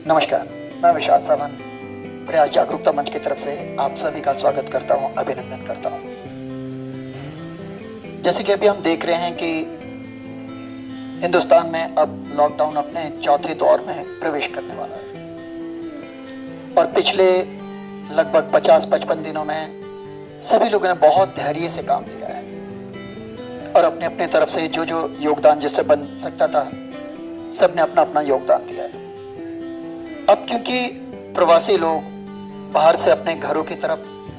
नमस्कार, मैं विशाल सावन प्रयास जागरूकता मंच की तरफ से आप सभी का स्वागत करता हूं, अभिनंदन करता हूं। जैसे कि अभी हम देख रहे हैं कि हिंदुस्तान में अब लॉकडाउन अपने चौथे दौर में प्रवेश करने वाला है और पिछले लगभग 50-55 दिनों में सभी लोगों ने बहुत धैर्य से काम लिया है और अपने अपने तरफ से जो जो योगदान जिससे बन सकता था सबने अपना अपना योगदान दिया है। अब क्योंकि प्रवासी लोग बाहर से अपने घरों की तरफ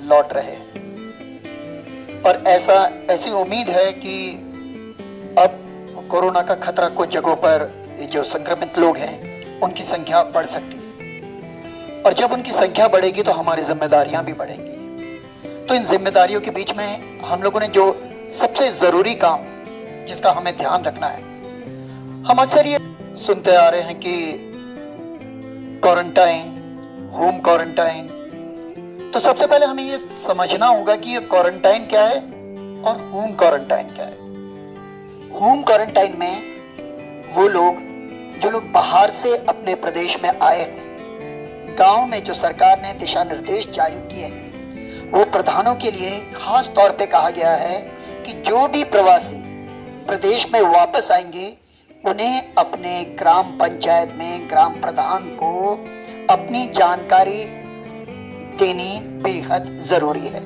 लौट रहे हैं और ऐसी उम्मीद है कि अब कोरोना का खतरा कुछ जगहों पर जो संक्रमित लोग हैं उनकी संख्या बढ़ सकती है और जब उनकी संख्या बढ़ेगी तो हमारी जिम्मेदारियां भी बढ़ेंगी। तो इन जिम्मेदारियों के बीच में हम लोगों ने जो सबसे जरूरी काम जिसका हमें ध्यान रखना है, हम अक्सर ये सुनते आ रहे हैं कि क्वारंटाइन, होम क्वारंटाइन। तो सबसे पहले हमें ये समझना होगा कि ये क्वारंटाइन क्या है और होम क्वारंटाइन क्या है। होम क्वारंटाइन में वो लोग जो लोग बाहर से अपने प्रदेश में आए हैं, गांव में जो सरकार ने दिशा निर्देश जारी किए हैं, वो प्रधानों के लिए खास तौर पे कहा गया है कि जो भी प्रवासी प्रदेश में वापस आएंगे उन्हें अपने ग्राम पंचायत में ग्राम प्रधान को अपनी जानकारी देनी बेहद जरूरी है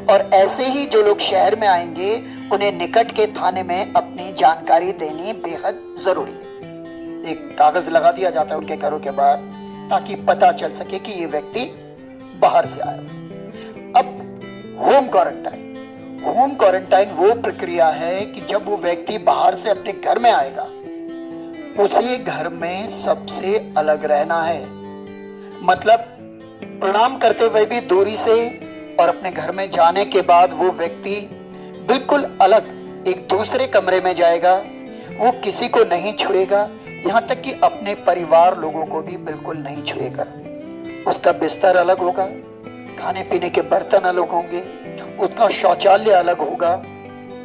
और ऐसे ही जो लोग शहर में आएंगे उन्हें निकट के थाने में अपनी जानकारी देनी बेहद जरूरी है। एक कागज लगा दिया जाता है उनके घरों के बाहर ताकि पता चल सके कि ये व्यक्ति बाहर से आया। अब होम क्वारंटाइन वो प्रक्रिया है कि जब वो व्यक्ति बाहर से अपने घर में आएगा उसे घर में सबसे अलग रहना है, मतलब प्रणाम करते हुए भी दूरी से और अपने घर में जाने के बाद वो व्यक्ति बिल्कुल अलग एक दूसरे कमरे में जाएगा। वो किसी को नहीं छुएगा, यहाँ तक कि अपने परिवार लोगों को भी बिल्कुल नहीं छुएगा। उसका बिस्तर अलग होगा, खाने पीने के बर्तन अलग होंगे, उसका शौचालय अलग होगा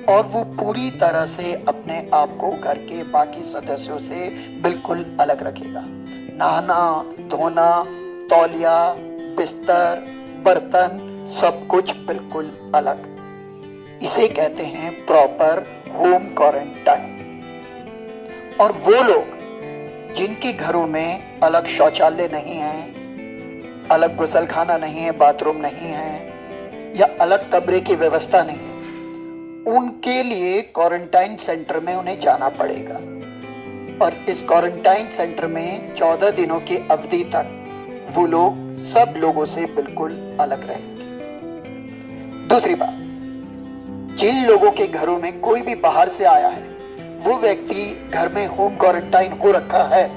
और वो पूरी तरह से अपने आप को घर के बाकी सदस्यों से बिल्कुल अलग रखेगा। नहाना, धोना, तौलिया, बिस्तर, बर्तन सब कुछ बिल्कुल अलग। इसे कहते हैं प्रॉपर होम क्वारंटाइन। और वो लोग जिनके घरों में अलग शौचालय नहीं है, अलग गुसलखाना नहीं है, बाथरूम नहीं है या अलग कमरे की व्यवस्था नहीं है, उनके लिए क्वारंटाइन सेंटर में उन्हें जाना पड़ेगा और इस क्वारंटाइन सेंटर में 14 दिनों की अवधि तक वो लोग सब लोगों से बिल्कुल अलग रहेंगे। दूसरी बात, जिन लोगों के घरों में कोई भी बाहर से आया है वो व्यक्ति घर में होम क्वारंटाइन हो रखा है,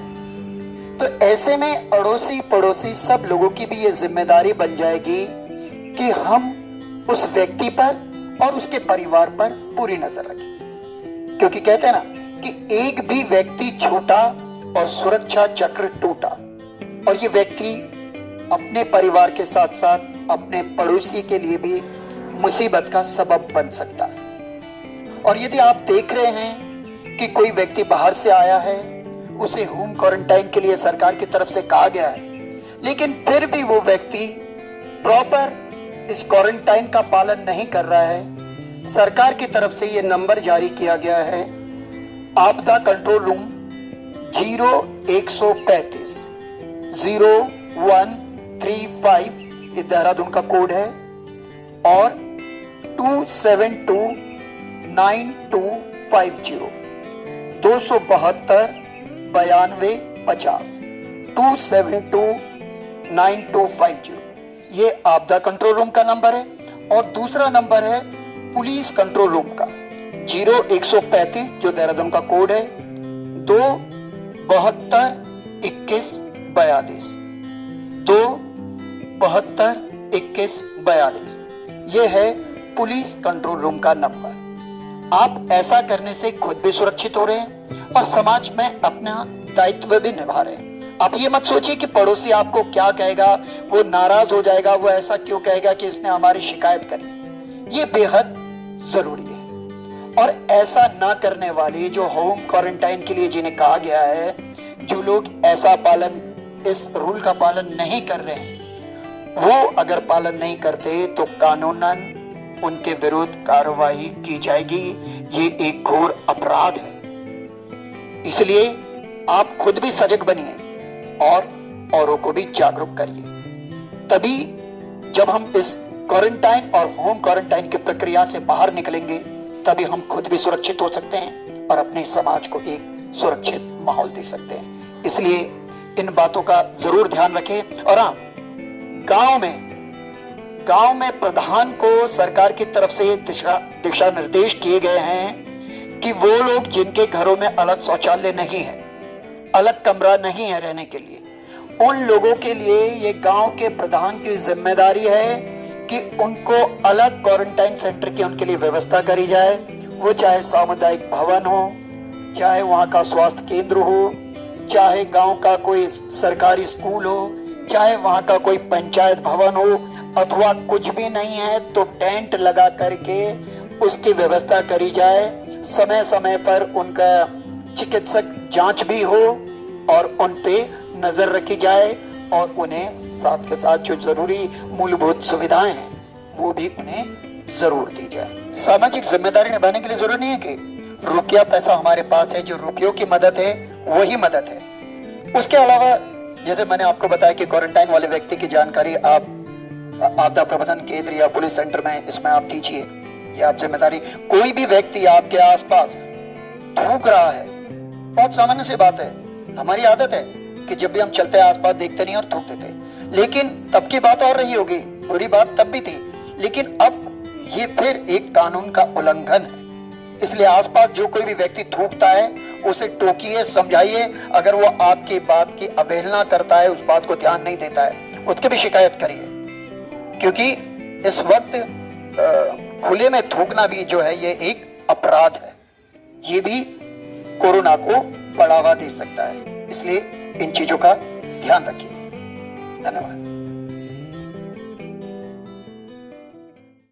तो ऐसे में अड़ोसी पड़ोसी सब लोगों की भी ये जिम्मेदारी बन जाएगी कि हम उस व्यक्ति पर और उसके परिवार पर पूरी नजर रखें। क्योंकि कहते हैं ना कि एक भी व्यक्ति छूटा और सुरक्षा चक्र टूटा और ये व्यक्ति अपने परिवार के साथ साथ अपने पड़ोसी के लिए भी मुसीबत का सबब बन सकता है। और यदि आप देख रहे हैं कि कोई व्यक्ति बाहर से आया है, उसे होम क्वारंटाइन के लिए सरकार की तरफ से कहा गया है, लेकिन फिर भी वो व्यक्ति प्रॉपर इस क्वारंटाइन का पालन नहीं कर रहा है, सरकार की तरफ से ये नंबर जारी किया गया है, आपदा कंट्रोल रूम 0135 0135, ये देहरादून का कोड है, और 272 9250 272 9250 272 9250 ये आपदा कंट्रोल रूम का नंबर है। और दूसरा नंबर है पुलिस कंट्रोल रूम का 0135 जो देहरादून का कोड है 2722142 2722142 ये है पुलिस कंट्रोल रूम का नंबर। आप ऐसा करने से खुद भी सुरक्षित हो रहे हैं और समाज में अपना दायित्व भी निभा रहे हैं। आप ये मत सोचिए कि पड़ोसी आपको क्या कहेगा, वो नाराज हो जाएगा, वो ऐसा क्यों कहेगा कि इसने हमारी शिकायत करी। ये बेहद जरूरी है। और ऐसा ना करने वाले जो होम क्वारंटाइन के लिए जिन्हें कहा गया है, जो लोग ऐसा पालन इस रूल का पालन नहीं कर रहे हैं, वो अगर पालन नहीं करते तो कानूनन उनके विरुद्ध कार्रवाई की जाएगी। ये एक घोर अपराध है। इसलिए आप खुद भी सजग बनिए और औरों को भी जागरूक करिए। तभी जब हम इस क्वारंटाइन और होम क्वारंटाइन की प्रक्रिया से बाहर निकलेंगे, तभी हम खुद भी सुरक्षित हो सकते हैं और अपने समाज को एक सुरक्षित माहौल दे सकते हैं। इसलिए इन बातों का जरूर ध्यान रखें। और हाँ, गांव में प्रधान को सरकार की तरफ से दिशा निर्देश किए गए हैं कि वो लोग जिनके घरों में अलग शौचालय नहीं है, अलग कमरा नहीं है रहने के लिए, उन लोगों के लिए ये गांव के प्रधान की जिम्मेदारी है कि उनको अलग क्वारंटाइन सेंटर की उनके लिए व्यवस्था करी जाए। वो चाहे सामुदायिक भवन हो, चाहे वहां का स्वास्थ्य केंद्र हो, चाहे गांव का कोई सरकारी स्कूल हो, चाहे वहां का कोई पंचायत भवन हो, अथवा कुछ भी नहीं है तो टेंट लगा करके उसकी व्यवस्था करी जाए। समय समय पर उनका चिकित्सक जांच भी हो और उन पे नजर रखी जाए और उन्हें साथ के साथ जो जरूरी मूलभूत सुविधाएं हैं वो भी उन्हें जरूर दी जाए। सामाजिक जिम्मेदारी निभाने के लिए जरूरी नहीं है कि रुपया पैसा हमारे पास है, जो रुपयों की मदद है वही मदद है। उसके अलावा जैसे मैंने आपको बताया कि क्वारंटाइन वाले व्यक्ति की जानकारी आप आपदा प्रबंधन केंद्र या पुलिस सेंटर में इसमें आप दीजिए। ये आप जिम्मेदारी। कोई भी व्यक्ति आपके आसपास थूक रहा है, बहुत सामान्य सी बात है, हमारी आदत है कि जब भी हम चलते हैं आसपास देखते नहीं और थूक देते, लेकिन तब की बात और रही होगी, बुरी बात तब भी थी, लेकिन अब ये फिर एक कानून का उल्लंघन है। इसलिए आसपास जो कोई भी व्यक्ति थूकता है उसे टोकिए, समझाइए। अगर वो आपकी बात की अवहेलना करता है, उस बात को ध्यान नहीं देता है, उसकी भी शिकायत करिए, क्योंकि इस वक्त खुले में थूकना भी जो है ये एक अपराध है। ये भी कोरोना को बढ़ावा दे सकता है। इसलिए इन चीजों का ध्यान रखिए। धन्यवाद।